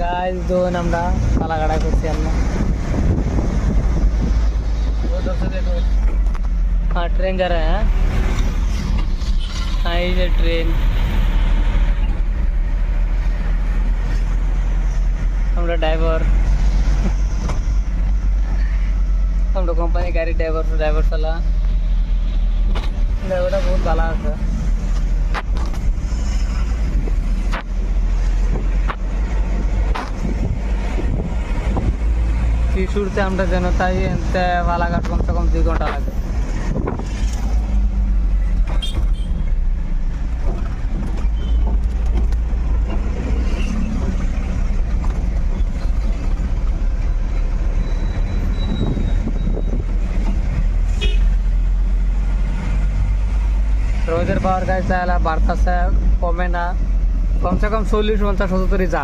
Guys दोन আমরা পালাগাড়া করছি আমরা। हाँ ट्रेन जा रहा है। हाँ ये ट्रेन আমরা ড্রাইভার আমরা কোম্পানি গাড়ি ড্রাইভার সালা ড্রাইভারটা বহুত ভালো আছে। শুরুতে আমরা যেন তাই এনতে বালাঘাট কমসে কম 2 ঘন্টা লাগে। রোদের পাওয়ার গাছ চাইলা বাড়তেছে, কমে না, কমসে কম 40-50-75 যা।